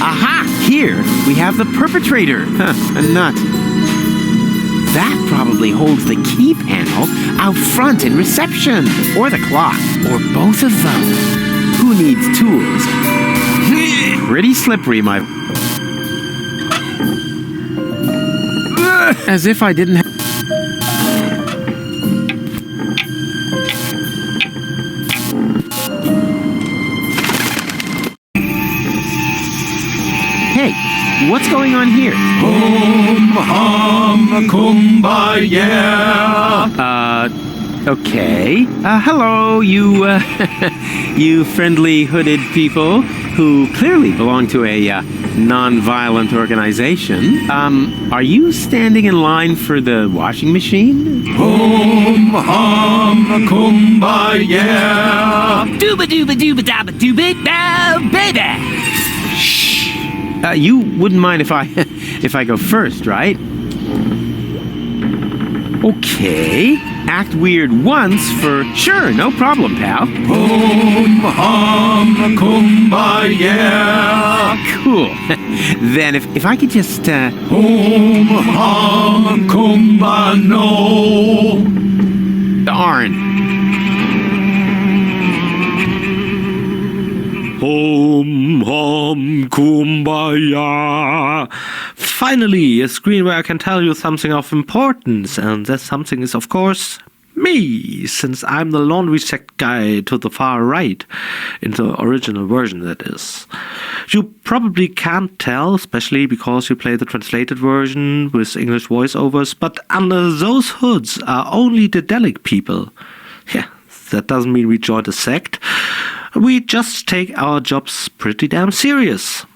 Aha! Here we have the perpetrator. A nut. That probably holds the key panel out front in reception, or the clock, or both of them. Who needs tools? Pretty slippery, my... As if I didn't have... Hey, what's going on here? Hum, hum, kumbaya. Okay. Hello, you, you friendly hooded people who clearly belong to a non-violent organization. Are you standing in line for the washing machine? Hum hum kumbaya. Dooba dooba dooba dabba dooba bow, baby. Shh. You wouldn't mind if I go first, right? Okay. Act weird once for sure, no problem, pal. Hum hum kumbaya. Cool. Then if I could just Hum hum kumbano. darn. Hum hum kumbaya. Finally, a screen where I can tell you something of importance, and that something is, of course, me, since I'm the laundry check guy to the far right, in the original version, that is. You probably can't tell, especially because you play the translated version with English voiceovers, but under those hoods are only the Delic people. Yeah, that doesn't mean we joined a sect. We just take our jobs pretty damn serious.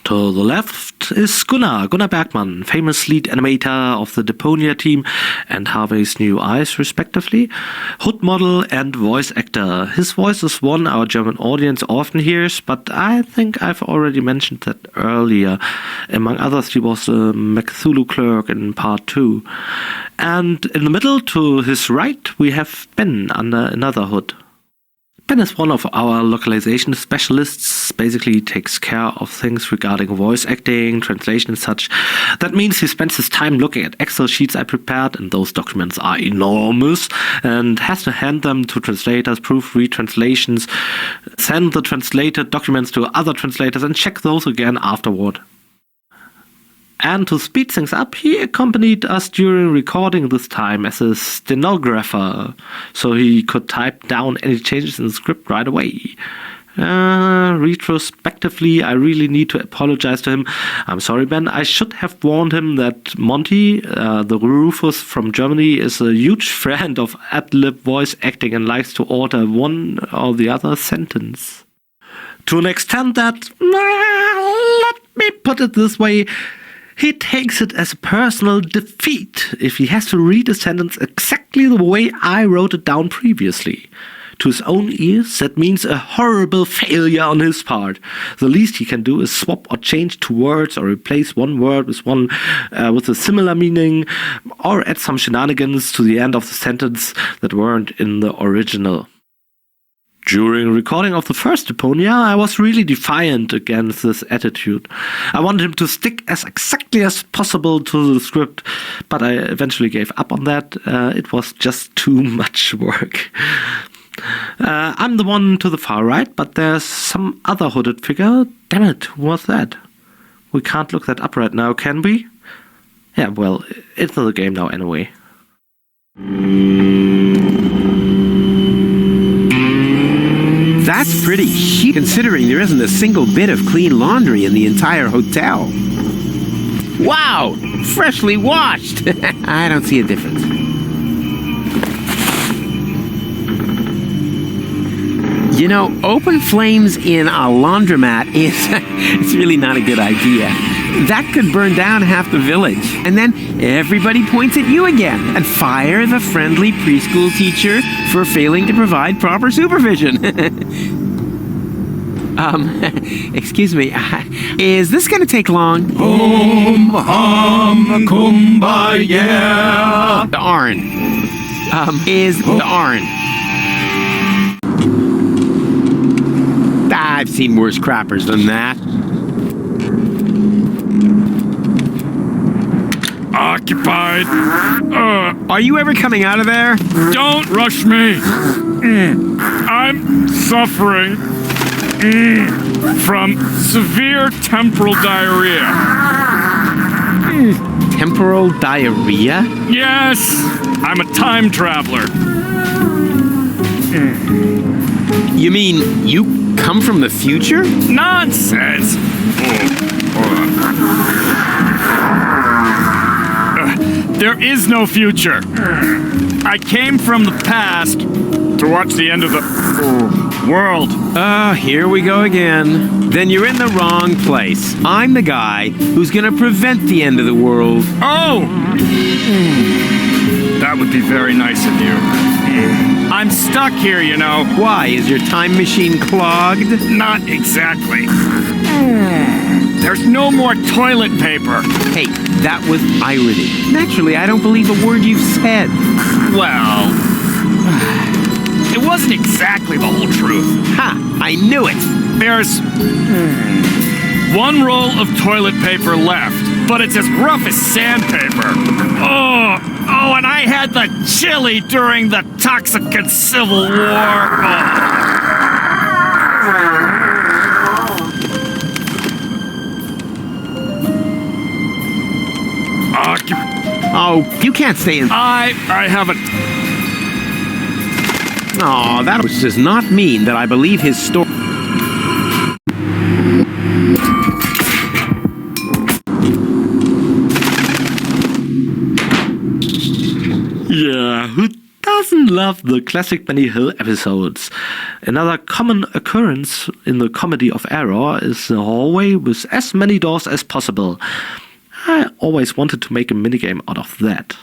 To the left is Gunnar Bergman, famous lead animator of the Deponia team and Harvey's New Eyes, respectively, hood model and voice actor. His voice is one our German audience often hears, but I think I've already mentioned that earlier. Among others, he was a McThulu clerk in part 2. And in the middle, to his right, we have Ben under another hood. Ben is one of our localization specialists, basically takes care of things regarding voice acting, translation and such. That means he spends his time looking at Excel sheets I prepared, and those documents are enormous, and has to hand them to translators, proofread translations, send the translated documents to other translators, and check those again afterward. And to speed things up, he accompanied us during recording this time as a stenographer, so he could type down any changes in the script right away. Retrospectively, I really need to apologize to him. I'm sorry, Ben. I should have warned him that Monty, the Rufus from Germany, is a huge friend of ad-lib voice acting and likes to alter one or the other sentence. To an extent that, let me put it this way, he takes it as a personal defeat if he has to read a sentence exactly the way I wrote it down previously. To his own ears, that means a horrible failure on his part. The least he can do is swap or change two words, or replace one word with one with a similar meaning, or add some shenanigans to the end of the sentence that weren't in the original. During recording of the first Deponia, I was really defiant against this attitude. I wanted him to stick as exactly as possible to the script, but I eventually gave up on that. It was just too much work. I'm the one to the far right, but there's some other hooded figure. Damn it, who was that? We can't look that up right now, can we? Yeah, well, it's in the game now anyway. That's pretty chic, considering there isn't a single bit of clean laundry in the entire hotel. Wow! Freshly washed! I don't see a difference. You know, open flames in a laundromat is it's really not a good idea. That could burn down half the village. And then everybody points at you again and fire the friendly preschool teacher for failing to provide proper supervision. Excuse me, is this going to take long? Hum hum kumbaya. Darn. Darn. I've seen worse crappers than that. Occupied. Are you ever coming out of there? Don't rush me. I'm suffering from severe temporal diarrhea. Temporal diarrhea? Yes, I'm a time traveler. You mean you come from the future? Nonsense. There is no future. I came from the past to watch the end of the world. Here we go again. Then you're in the wrong place. I'm the guy who's gonna prevent the end of the world. Oh! That would be very nice of you. I'm stuck here, you know. Why? Is your time machine clogged? Not exactly. There's no more toilet paper. Hey, that was irony. Naturally, I don't believe a word you've said. Well, it wasn't exactly the whole truth. Ha! I knew it! There's one roll of toilet paper left, but it's as rough as sandpaper. Oh, and I had the chili during the Toxicant Civil War. Oh, you can't stay in... I haven't... Oh, that does not mean that I believe his story. Yeah, who doesn't love the classic Benny Hill episodes? Another common occurrence in the comedy of error is the hallway with as many doors as possible. I always wanted to make a minigame out of that.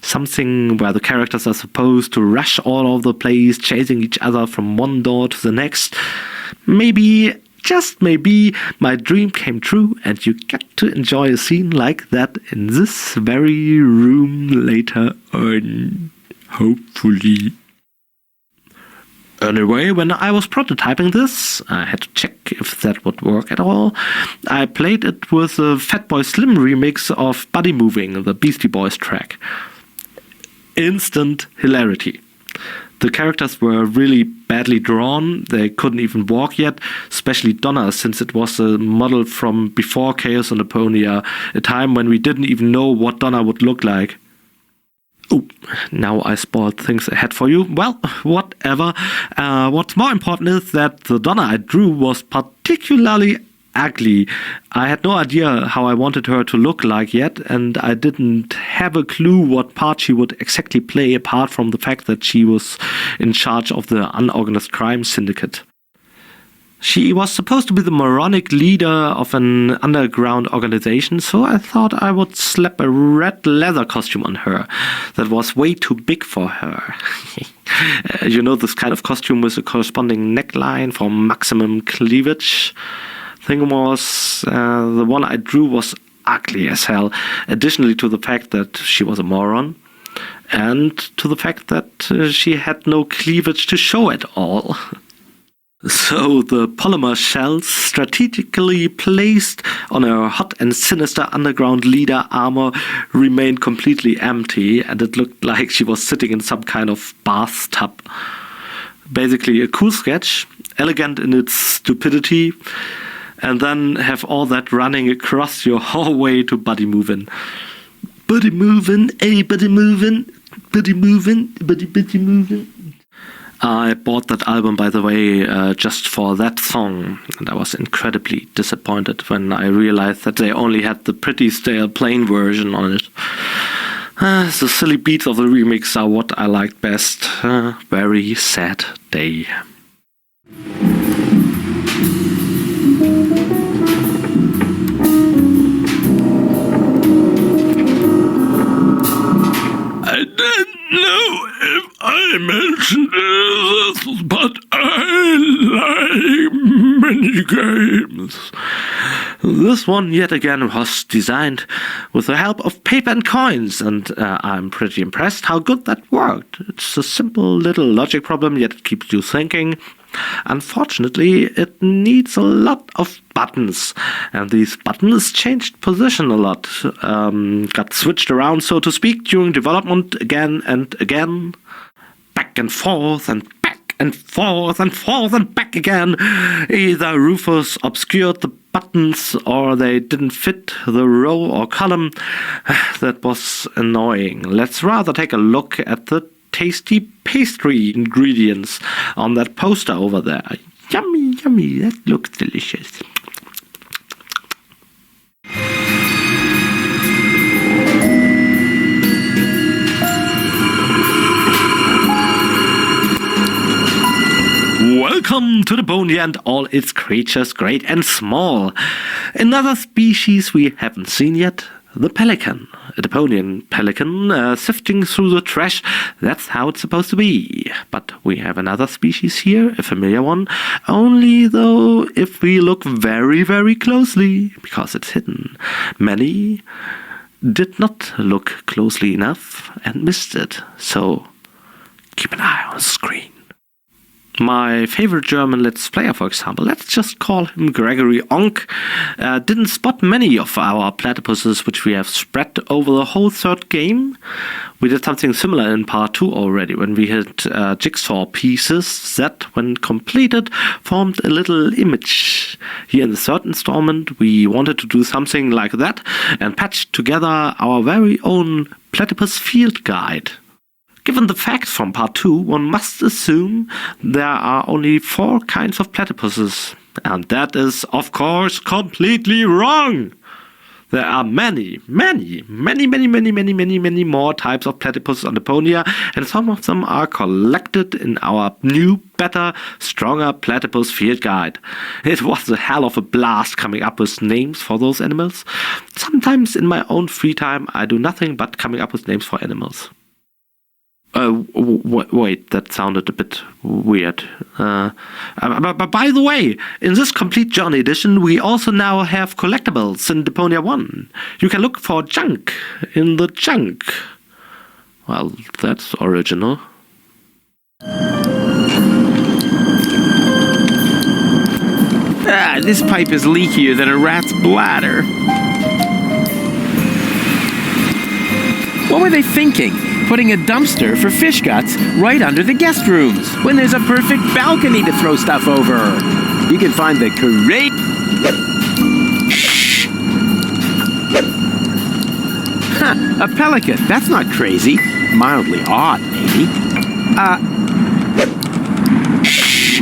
Something where the characters are supposed to rush all over the place, chasing each other from one door to the next. Maybe, just maybe, my dream came true and you get to enjoy a scene like that in this very room later on. Hopefully. Anyway, when I was prototyping this, I had to check if that would work at all. I played it with a Fatboy Slim remix of Body Moving, the Beastie Boys track. Instant hilarity. The characters were really badly drawn, they couldn't even walk yet, especially Donna, since it was a model from before Chaos on Deponia, a time when we didn't even know what Donna would look like. Oh, now I spoiled things ahead for you. Well, whatever. What's more important is that the Donna I drew was particularly ugly. I had no idea how I wanted her to look like yet, and I didn't have a clue what part she would exactly play apart from the fact that she was in charge of the unorganized crime syndicate. She was supposed to be the moronic leader of an underground organization, so I thought I would slap a red leather costume on her. That was way too big for her. You know, this kind of costume with a corresponding neckline for maximum cleavage. Thing was, the one I drew was ugly as hell, additionally to the fact that she was a moron, and to the fact that she had no cleavage to show at all. So the polymer shells strategically placed on her hot and sinister underground leader armor remained completely empty, and it looked like she was sitting in some kind of bathtub. Basically a cool sketch, elegant in its stupidity, and then have all that running across your hallway to Body Movin'. Body movin', hey, body movin', body movin', body movin'. I bought that album, by the way, just for that song, and I was incredibly disappointed when I realized that they only had the pretty stale plain version on it. The silly beats of the remix are what I liked best. Very sad day. I didn't know if I mentioned this, but I like minigames. This one yet again was designed with the help of paper and coins, and I'm pretty impressed how good that worked. It's a simple little logic problem, yet it keeps you thinking. Unfortunately, it needs a lot of buttons, and these buttons changed position a lot, got switched around, so to speak, during development again and again, back and forth and back and forth and forth and back again. Either Rufus obscured the buttons or they didn't fit the row or column. That was annoying. Let's rather take a look at the tasty pastry ingredients on that poster over there. Yummy, yummy, that looks delicious. to Deponia and all its creatures, great and small. Another species we haven't seen yet, the pelican. A Deponian pelican sifting through the trash. That's how it's supposed to be. But we have another species here, a familiar one. Only though if we look very, very closely, because it's hidden. Many did not look closely enough and missed it. So keep an eye on the screen. My favorite German Let's Player, for example, let's just call him Gregory Onk, didn't spot many of our platypuses which we have spread over the whole third game. We did something similar in part 2 already, when we had jigsaw pieces that, when completed, formed a little image. Here in the third installment, we wanted to do something like that and patched together our very own platypus field guide. Given the facts from part 2, one must assume there are only 4 kinds of platypuses. And that is, of course, completely wrong. There are many more types of platypuses on Deponia, and some of them are collected in our new, better, stronger platypus field guide. It was a hell of a blast coming up with names for those animals. Sometimes in my own free time I do nothing but coming up with names for animals. Wait, that sounded a bit weird. But by the way, in this Complete Journey edition, we also now have collectibles in Deponia 1. You can look for junk in the junk. Well, that's original. This pipe is leakier than a rat's bladder. What were they thinking? Putting a dumpster for fish guts right under the guest rooms, when there's a perfect balcony to throw stuff over. You can find the correct... Shh! Huh, a pelican. That's not crazy. Mildly odd, maybe. Shh!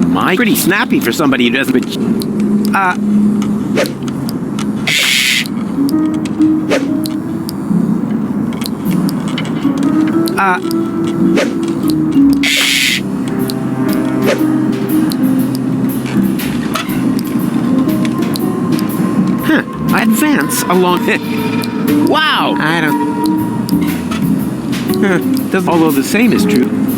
My, pretty snappy for somebody who doesn't... Advance along it. Wow! I don't... Although the same is true.